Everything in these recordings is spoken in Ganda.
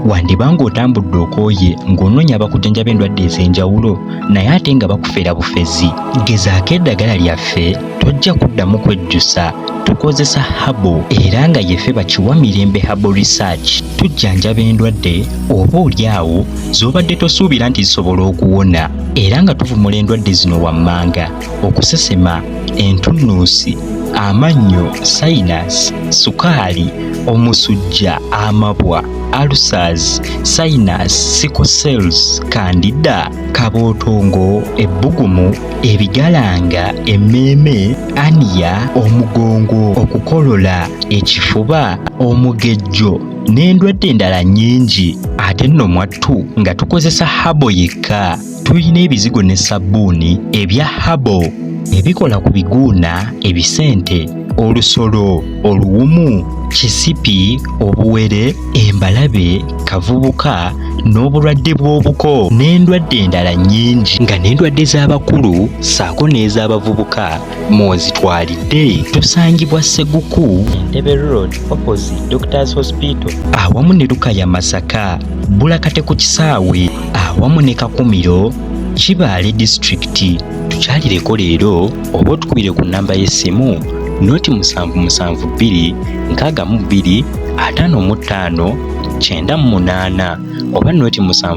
wandibanga otambudde okooye ng'onoonya abakujjanjaba endwadde ez'enjawulo naye ate nga bakufeera bufezi. Gezaako eddagala lyaffe tojja kuddamu kwejjusa. Tukozesa habo era nga yeffe bakiwa mirembe habo research. Tujjanjaba endwadde oba oli awo z'obadde tosuubira nti zisobola okuwona, era nga tuvumula endwadde zino wammanga: okusesema, entunnunsi, amannyo, sinus, sukaali, omusujja, amabwa, ulcers, sinus, sickle cells, candida, kabootongo, ebbugumu, ebigalanga, emmeeme, aniya, omugongo, okukolola, ekifuba, omugejjo n'endwadde endala nnyingi. Ate nno mwattu nga tukozesa habo yekka. Tulina ebizigo ne sabbuuni ebya habo ebikola ku biguuna, ebisente, olusolo, oluwumu, kisipi, obuwere, embalabe, kavubuka n'obulwadde bw'obuko n'endwadde endala nnyingi, nga n'endwadde z'abakulu ssaako n'ez'abavubuka mwozitwalidde. Tusangibwa Sseguku, Entebbe Road opposite Doctors Hospital, awamu ne Lukaya Masaka, Bulakate ku Kisaawe, awamu ne Kakumiro, Kibaale District. Tukyalireko leero oba otukubire ku nnamba y'essimu noti 772 62 55 98 oba noti 7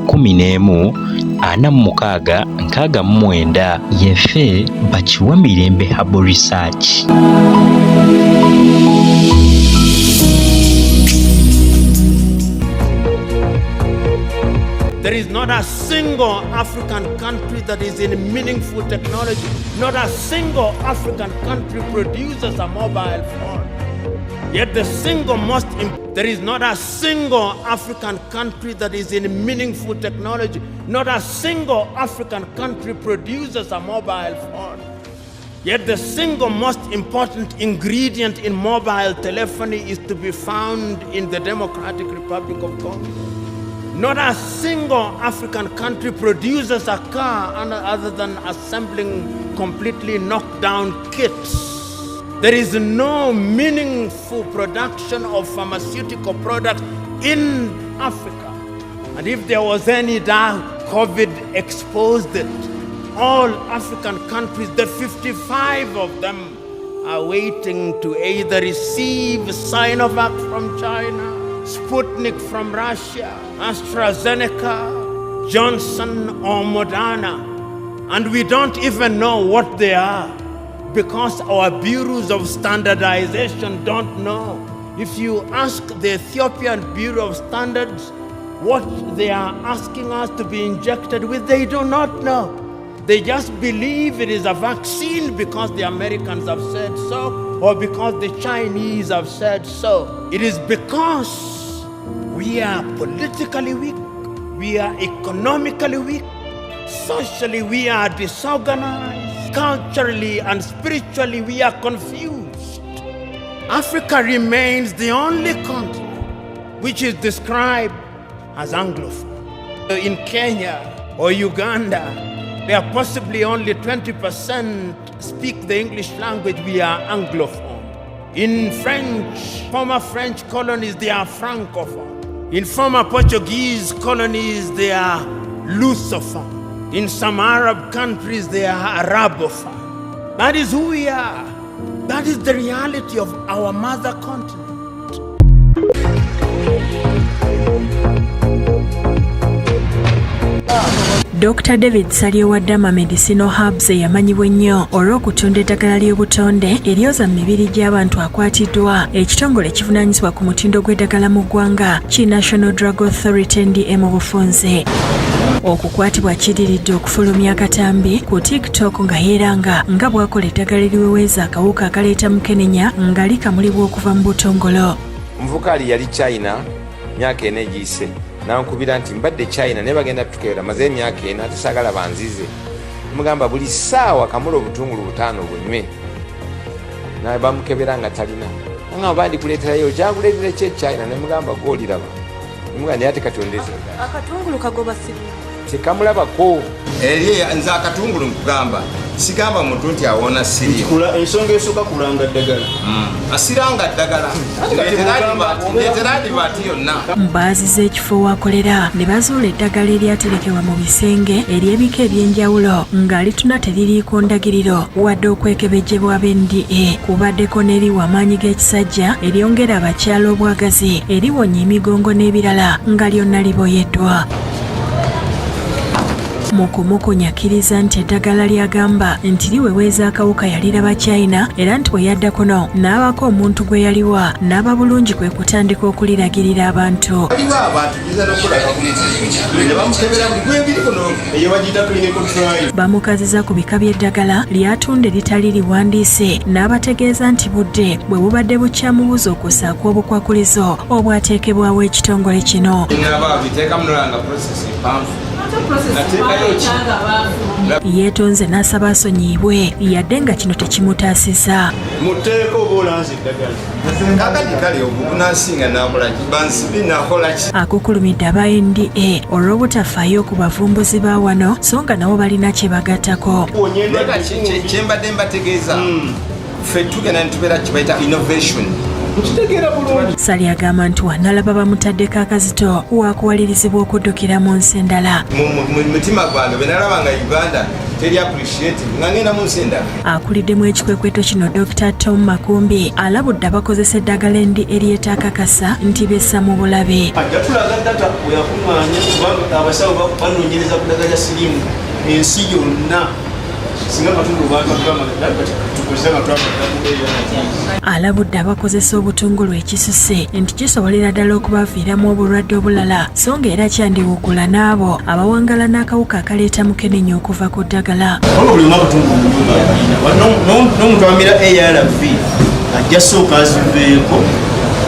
11 46 69. Yeffe bakiwa mirembe habo research. There is not a single African country that is in meaningful technology. Not a single African country produces a mobile phone. Yet there is not a single African country that is in meaningful technology. Not a single African country produces a mobile phone. Yet the single most important ingredient in mobile telephony is to be found in the Democratic Republic of Congo. Not a single African country produces a car other than assembling completely knocked down kits. There is no meaningful production of pharmaceutical products in Africa. And if there was any doubt, COVID exposed it. All African countries, the 55 of them, are waiting to either receive Sinovac from China, Sputnik from Russia, AstraZeneca, Johnson or Moderna. And we don't even know what they are because our bureaus of standardization don't know. If you ask the Ethiopian Bureau of Standards what they are asking us to be injected with, they do not know. They just believe it is a vaccine because the Americans have said so or because the Chinese have said so. It is because we are politically weak, we are economically weak, socially we are disorganized, culturally and spiritually we are confused. Africa remains the only continent which is described as Anglophone. In Kenya or Uganda, there are possibly only 20% speak the English language. We are Anglophone. In former French colonies, they are Francophone. In former Portuguese colonies, they are Lusophone. In some Arab countries, they are Arabophone. That is who we are. That is the reality of our mother continent. Dr. David Salye wa Dama Medicinal Herbs yamanyibwa ennyo olw'okutunda eddagala ly'obutonde eryoza mu mibiri gy'abantu akwatiddwa. Ekitongole ekivunaanyizibwa ku mutindo gw'eddagala mu ggwanga ki National Drug Authority NDM obufunze. Okukwatibwa kiddiridde okufulumya akatambi ku TikTok nga yeeranga nga bw'akola eddagala eriweweeza akawuka akaleeta mukenenya nga likamulibwa okuva mu butongolo. Omuvubuka ali yali China myaka ena egiyise. Nankubira nti mbadde China ne bagenda tukera maze emyaka ena tesagala banzize. Mugamba buli ssaawa kamula obutungulu 5 bunywe. Naye bamukebera nga talina. Nga bandi kuleeterayo jaguleetera kye China ne mugamba goliraba. Muganda yate katondeze. Akatungulu kagoba sibi. tekamulabako eri nze akatungulu nkugamba sigamba muntu nti awona siriimu ensonga esooka kulanga ddagala asiranga ddagala ndeetera adibaati yonna mbaazi z'ekifo wakolera ne bazuula eddagala eryaterekebwa mu bisenge ery'ebika eby'enjawulo nga lituna teririiko ndagiriro wadde okwekebejjebwa b'NDA kubaddeko n'eriwa amaanyi g'ekisajja eryongera abakyala obwagazi eriwonya emigongo n'ebirala nga lyonna liboyeddwa. Mukumukunya akkiriza nti eddagala lyagamba nti liweweeza akawuka yaliraba China era nti bwe yadda kuno n'abako omuntu gwe yaliwa n'aba bulungi kwe kutandika okuliragirira abantu. waliwo abantu giza n'okulaga ne bamukebera buli gwengeri kuno eyo bagiyita clinical trial. Bamukaziza ku bika by'eddagala lyatunda eritali liwandiise n'abategeeza nti budde bwe bubadde bukyamubuza okusaako obukwakulizo obwateekebwawo ekitongole kino. biteeka munolanga process empanvu yeetonze n'asaba asonyiibwe yadde nga kino tekimutaasiza. muteeko oba olanze eddagala kakati kale obukunansinga nakolaki bansibi nakolaki. Akukulumidde aba NDA olw'obutafaayo ku bavumbuzi ba wano so nga nabo balina kye bagattako. kyembadde mbategeeza ffe tugenda nitubeera kibayita innovation. Sali agamba nti wanalaba bamutaddeko akazito wakuwalirizibwa okuddukira mu nsi endala. mu mutima gwange bwe nalaba nga Uganda teri appreciative nga ngenda mu nsi endala. Akuliddemu ekikwekweto kino Dr. Tom Makumbi alabudde abakozesa eddagala ery'etakakasa nti bessa mu bulabe. ajja tulaga data weyakuŋŋaanya kubanga abasawo banoonyereza ku ddagala siriimu ensi yonna singa katundu tukozesa nga twabaddamu. Alabudde abakozesa obutungulu ekisusse nti kisobolera ddala okubaviiramu obulwadde obulala so nga era kyandiwugula n'abo abawangala n'akawuka akaleeta mukenenya okuva ku ddagala. buli omu akatungulu mu nyumba yalina n'omuntu amira ARV ajja sooka aziveeko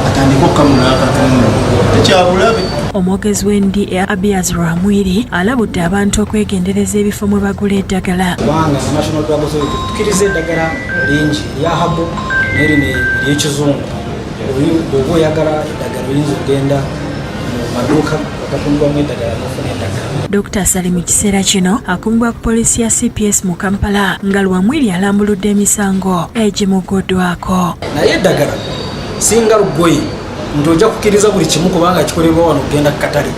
atandika okukamula akatungulu tekyabulabe. Omwogezi w'NDA Abias Rwamwiri alabudde abantu okwegendereza ebifo mwe bagula eddagala. kubanga National Drug Authority tukiriza eddagala lingi erya habo n'erino ery'ekizungu. Bw'oba oyagala eddagala oyinza okugenda mu maduuka agatundwamu eddagala n'ofuna eddagala. Dr. Sali mu kiseera kino akumbwa ku poliisi ya CPS mu Kampala nga Lwamwiri alambuludde emisango egimugoddwako. naye eddagala singa lugoye nti ojja kukkiriza buli kimu kubanga kikolebwa wano okugenda ku katale.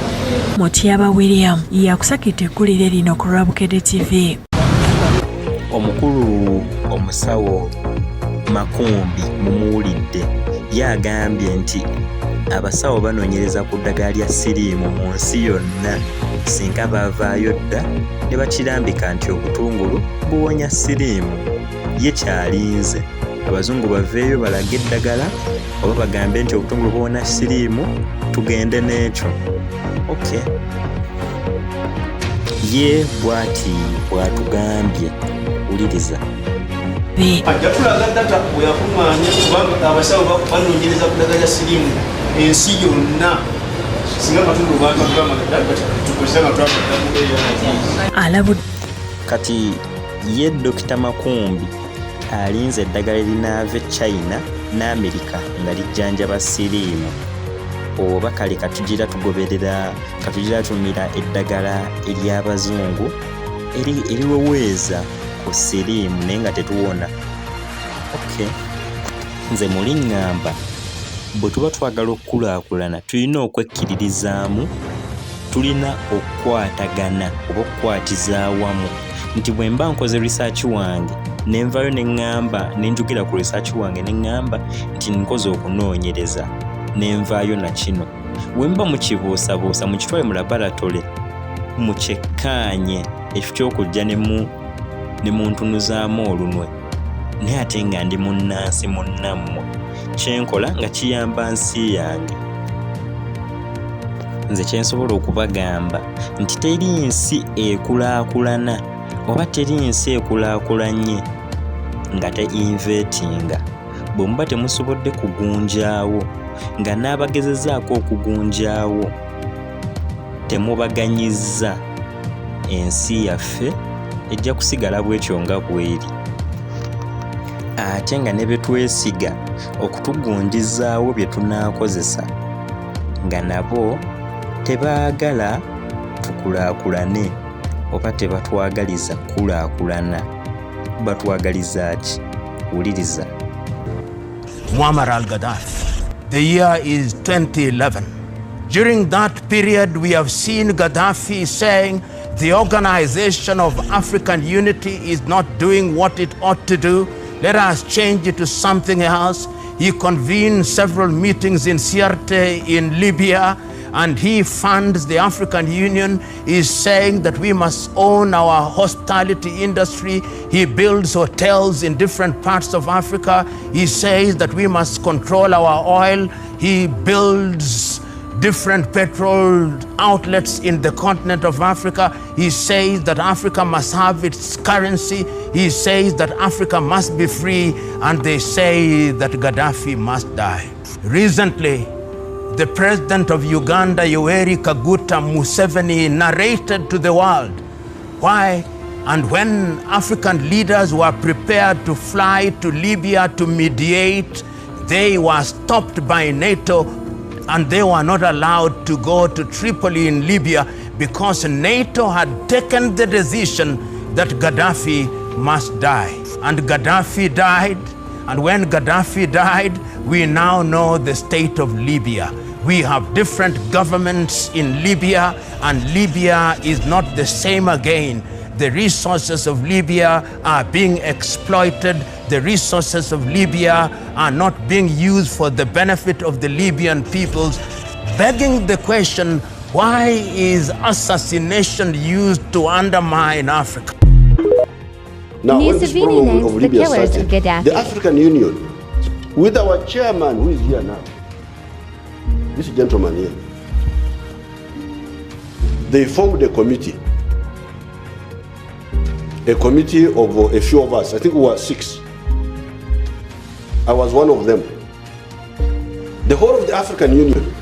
Mutyaba William yakusakidde eggulire lino ku Rwabukedde TV. Omukulu omusawo Makumbi mumuwulidde yagambye nti abasawo banoonyereza ku ddagala lya siriimu mu nsi yonna singa baavaayo dda ne bakirambika nti obutungulu buwonya siriimu. Ye kyalinze abazungu baveeyo balage eddagala oba bagambe nti obutungulu buwonya siriimu tugende n'ekyo. Okay. Ye bw'ati bw'atugambye wuliriza. ajja tulaga data weyakuŋŋaanya kubanga abasawo banoonyereza ku ddagala siriimu ensi yonna singa katundu tukozesa nga twabaddamu. Alabudde Kati ye Dr. Makumbi alinze eddagala erinaava China n'Amerika nga lijjanjaba siriimu. Oba kale katugira tumira eddagala ery'abazungu eriweweeza ku siriimu naye nga tetuwona. Okay. Nze muli ŋŋamba bwe tuba twagala okukulaakulana tulina okwekkiririzaamu, tulina okukwatagana oba okukwatiza awamu. Nti bwe mba nkoze research wange ne nvayo ne ŋŋamba ne njugira ku research wange ne ŋŋamba nti nkoze okunoonyereza ne nvaayo na kino, bwe mba mukibuusabuusa mukitwale mu laboratory mukyekkaanye ekyo ky'okujja ne muntunuzaamu olunwe naye ate nga ndi munnansi munnammwe kyenkola nga kiyamba nsi yange. Nze kyensobola okubagamba nti teri nsi ekulaakulana oba teri nsi ekulaakulanye nga te-invetinga. Bwe muba temusobodde kugunjaawo nga n'abagezezaako okugunjaawo temubaganyizza, ensi yaffe ejja kusigala bw'etyo nga bw'eri. Ate nga ne bye twesiga okutugunjizaawo bye tunaakozesa nga nabo tebaagala tukulaakulane oba tebatwagaliza kukulaakulana, batwagaliza ki? Wuliriza. Muammar al-Gaddafi. The year is 2011. During that period, we have seen Gaddafi saying the Organization of African Unity is not doing what it ought to do. Let us change it to something else. He convened several meetings in Sirte in Libya, and he funds the African Union. Is saying that we must own our hospitality industry. He builds hotels in different parts of Africa. He says that we must control our oil. He builds different petrol outlets in the continent of Africa. He says that Africa must have its currency. He says that Africa must be free, and they say that Gaddafi must die. Recently, the president of Uganda, Yoweri Kaguta Museveni, narrated to the world why and when African leaders were prepared to fly to Libya to mediate, they were stopped by NATO and they were not allowed to go to Tripoli in Libya because NATO had taken the decision that Gaddafi must die. And Gaddafi died, and when Gaddafi died, we now know the state of Libya. We have different governments in Libya, and Libya is not the same again. The resources of Libya are being exploited. The resources of Libya are not being used for the benefit of the Libyan peoples, begging the question, why is assassination used to undermine Africa? Now, when this problem of Libya started, the African Union, with our chairman, who is here now, this gentleman here, they formed a committee of a few of us. I think we were 6. I was one of them. The whole of the African Union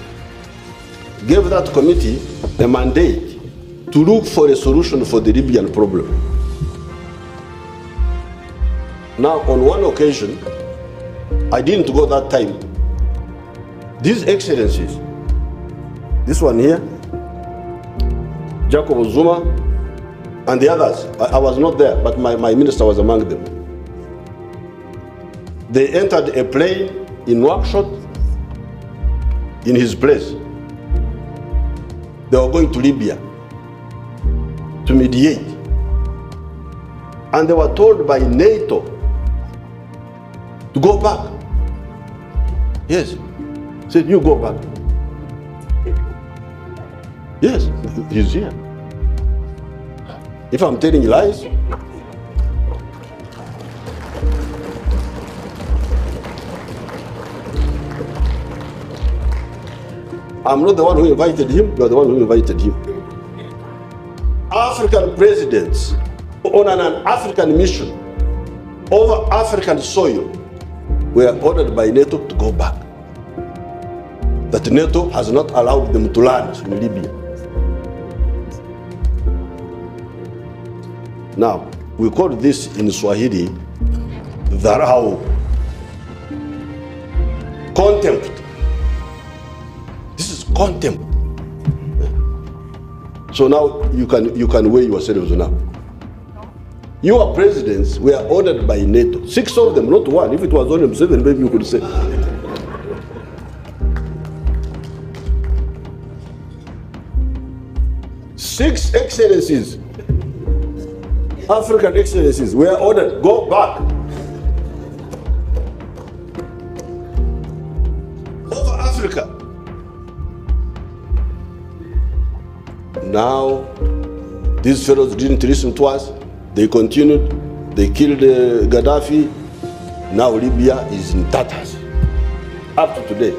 gave that committee a mandate to look for a solution for the Libyan problem. Now, on one occasion, I didn't go that time. These excellencies, this one here, Jacob Zuma, and the others, I was not there, but my minister was among them. They entered a plane in Nouakchott, in his place. They were going to Libya to mediate. And they were told by NATO to go back. Yes. Said, you go back. Yes, he's here. If I'm telling lies, I'm not the one who invited him, you're the one who invited him. African presidents on an African mission over African soil were ordered by NATO to go back. That NATO has not allowed them to land in Libya. Now, we call this in Swahili, dharau, contempt. This is contempt. So now you can weigh yourselves now. Your presidents were ordered by NATO. 6 of them, not one. If it was only 7, maybe you could say. 6 excellencies, African excellencies, were ordered, go back. Over Africa. Now, these fellows didn't listen to us. They continued. They killed Gaddafi. Now Libya is in tatters. Up to today.